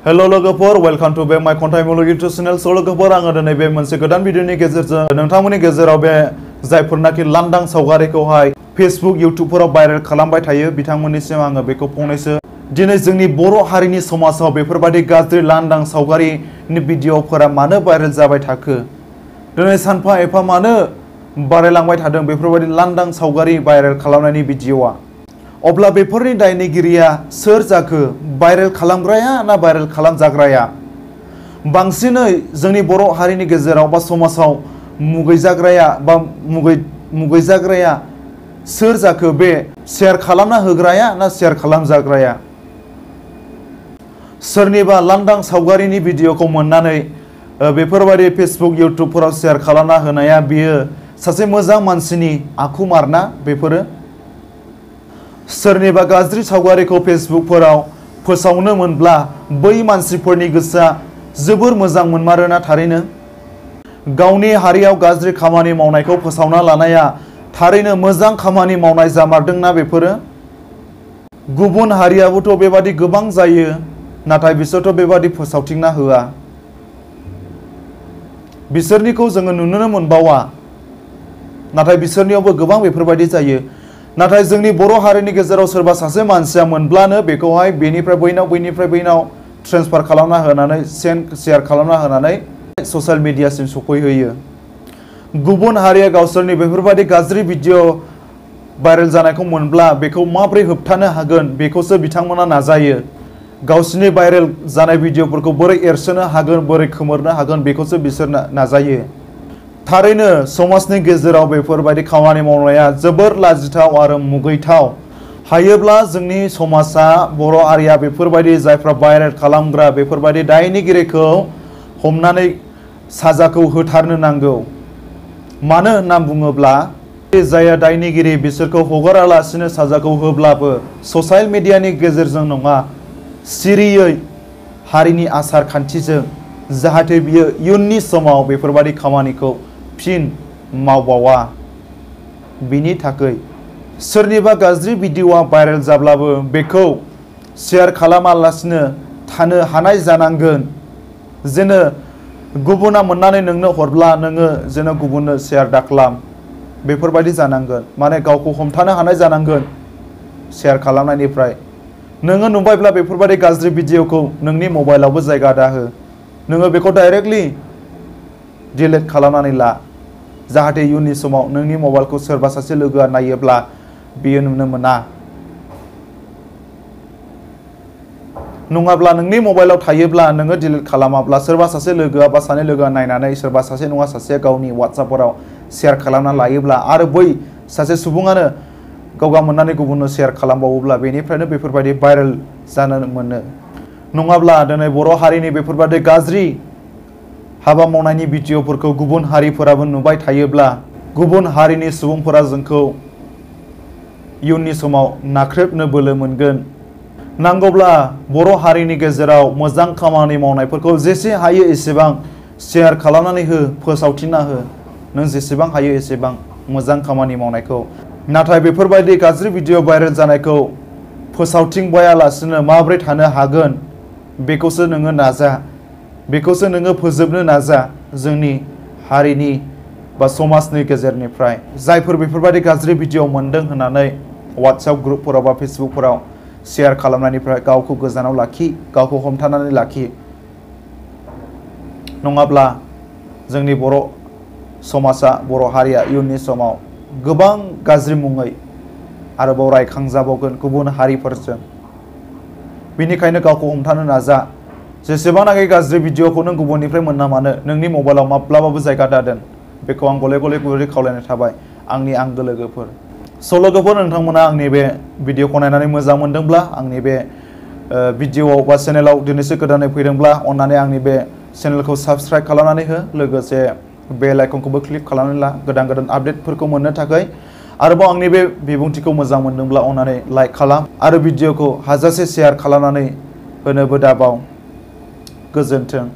Hello लोगोफोर welcome to बे माय कन्टेन्ट यूट्यूब चैनल सो लोगोफोर आङो दिनै बे मोनसे गोदान भिडिअनि गेजेरजों नोंथांमोननि गेजेराव बे जायफोरनाखि लांदां सावगारिखौहाय फेसबुक यूट्यूबफोराव भाइरेल खालामबाय थायो बिथांमोननिसिम आङो बेखौ फंनैसो दिनै जोंनि बर' हारिनि समाजाव बेफोरबायदि गाज्रि लांदां सावगारिनि भिडिअफोरा मानो भाइरेल जाबाय थाखो दिनै सानफा एफा मानो बारायलांबाय थादों बेफोरबायदि लांदां सावगारि भाइरेल खालामनायनि भिडिअआ अब्ला बेफोरनि दायनिगिरिया सोर जाखो भाइरेल खालामग्राया ना भाइरेल खालामजाग्राया बांसिनै जोंनि बर' हारिनि गेजेराव बा समाजाव मुगैजाग्राया बा मुगैजाग्राया सोर जाखो बे शेयार खालामना होग्राया ना शेयार खालामजाग्राया सोरनिबा लांदां सावगारिनि भिडिअखौ मोननानै बेफोरबायदि फेसबुक यूट्यूबफोराव शेयार खालामना होनाया बियो सासे मोजां मानसिनि आखुमारना बेफोरो सोरनिबा गाज्रि सावगारिखौ फेसबुकफोराव फोसावनो मोनब्ला बै मानसिफोरनि गोसोआ जोबोर मोजां मोनमारोना थारैनो गावनि हारियाव गाज्रि खामानि मावनायखौ फोसावना लानाया थारैनो मोजां खामानि मावनाय जामारदोंना बेफोरो गुबुन हारियाबोथ' बेबादि गोबां जायो नाथाय बिसोरथ' बेबादि फोसावथिंना होआ बिसोरनिखौ जोङो नुनोनो मोनबावा नाथाय बिसोरनियावबो गोबां बेफोरबायदि जायो नाथाय जोंनि बर' हारिनि गेजेराव सोरबा सासे मानसिया मोनब्लानो बेखौहाय बेनिफ्राय बैनाव ट्रेन्सफार खालामना होनानै शेयार खालामना होनानै ससियेल मिडियासिम सफैहोयो गुबुन हारिया गावसोरनि बेफोरबायदि गाज्रि भिडिअ भाइरेल जानायखौ मोनब्ला बेखौ माबोरै होबथानो हागोन बेखौसो बिथांमोना नाजायो गावसोरनि भाइरेल जानाय भिडिअफोरखौ बोरै एरसोनो हागोन बोरै खोमोरनो हागोन बेखौसो बिसोर नाजायो थारैनो समाजनि गेजेराव बेफोरबायदि खामानि मावनाया जोबोर लाजिथाव आरो मुगैथाव हायोब्ला जोंनि समाजा बर' हारिया बेफोरबायदि जायफ्रा भाइरेल खालामग्रा बेफोरबायदि दायनिगिरिखौ हमनानै साजाखौ होथारनो नांगौ मानो होनना बुङोब्ला जाय दायनिगिरि बिसोरखौ हगारालासिनो साजाखौ होब्लाबो ससियेल मिडियानि गेजेरजों नङा सिरियै हारिनि आसार खान्थिजों जाहाथे बियो इयुननि समाव बेफोरबायदि खामानिखौ फिन मावबावा बिनि थाखाय सोरनिबा गाज्रि भिडिअआ भाइरेल जाब्लाबो बेखौ शेयार खालामालासिनो थानो हानाय जानांगोन जेन गुबुना मोननानै नोंनो हरब्ला नोङो जेन गुबुननो शेयार दाखालाम बेफोरबायदि जानांगोन माने गावखौ हमथानो हानाय जानांगोन शेयार खालामनायनिफ्राय नोङो नुबायब्ला बेफोरबायदि गाज्रि भिडिअखौ नोंनि मबाइलावबो जायगा दाहो नोङो बेखौ डाइरेक्टलि डिलीट खालामनानै ला जाहाथे इयुननि समाव नोंनि मबाइलखौ सोरबा सासे लोगोआ नायोब्ला बियो नुनो मोना नङाब्ला नोंनि मबाइलाव थायोब्ला नोङो डिलीट खालामाब्ला सोरबा सासे लोगोआ बा सानै लोगोआ नायनानै सोरबा सासे नङा सासेया गावनि WhatsAppफोराव शेयार खालामना लायोब्ला आरो बै सासे सुबुङानो गावगा मोननानै गुबुननो शेयार खालामबावोब्ला बेनिफ्रायनो बेफोरबायदि भाइरेल जानो मोनो नङाब्ला दिनै बर' हारिनि बेफोरबायदि गाज्रि हाबा मावनायनि भिडिअफोरखौ गुबुन हारिफोराबो नुबाय थायोब्ला गुबुन हारिनि सुबुंफोरा जोंखौ इयुननि समाव नाख्रेबनो बोलो मोनगोन नांगौब्ला बर' हारिनि गेजेराव मोजां खामानि मावनायफोरखौ जेसे हायो एसेबां शेयार खालामनानै हो फोसावथिना हो नों जेसेबां हायो एसेबां मोजां खामानि मावनायखौ नाथाय बेफोरबायदि गाज्रि भिडिअ भाइरेल जानायखौ फोसावथिंबायालासिनो माबोरै थानो हागोन बेखौसो नोङो नाजा बेखौसो नोङो फोजोबनो नाजा जोंनि हारिनि बा समाजनि गेजेरनिफ्राय जायफोर बेफोरबायदि गाज्रि भिडिअ मोनदों होननानै WhatsApp ग्रुपफोराव बा फेसबुकफोराव शेयार खालामनायनिफ्राय गावखौ गोजानाव लाखि गावखौ हमथानानै लाखि नङाब्ला जोंनि बर' समाजा बर' हारिया इयुननि समाव गोबां गाज्रि मुङै आरोबाव रायखांजाबावगोन गुबुन हारिफोरजों बेनिखायनो गावखौ हमथानो नाजा जेसेबांनाखि गाज्रि भिडिअखौ नों गुबुननिफ्राय मोना मानो नोंनि मबाइलाव माब्लाबाबो जायगा दादोन बेखौ आं गले गले गुरै खावलायनाय थाबाय आंनि आंगो लोगोफोर स' लोगोफोर नोंथांमोना आंनि बे भिडिअखौ नायनानै मोजां मोनदोंब्ला आंनि बे भिडिअआव बा चेनेलाव दिनैसो गोदानै फैदोंब्ला अन्नानै आंनि बे चेनेलखौ साबस्क्राइब खालामनानै हो लोगोसे बेल आइकनखौबो क्लिक खालामनानै ला गोदान आपडेटफोरखौ मोननो थाखाय आरोबाव आंनि बे बिबुंथिखौ मोजां मोनदोंब्ला अन्नानै लाइक खालाम आरो भिडिअखौ हाजासे शेयार खालामनानै होनोबो दाबाव गोजोन्थों।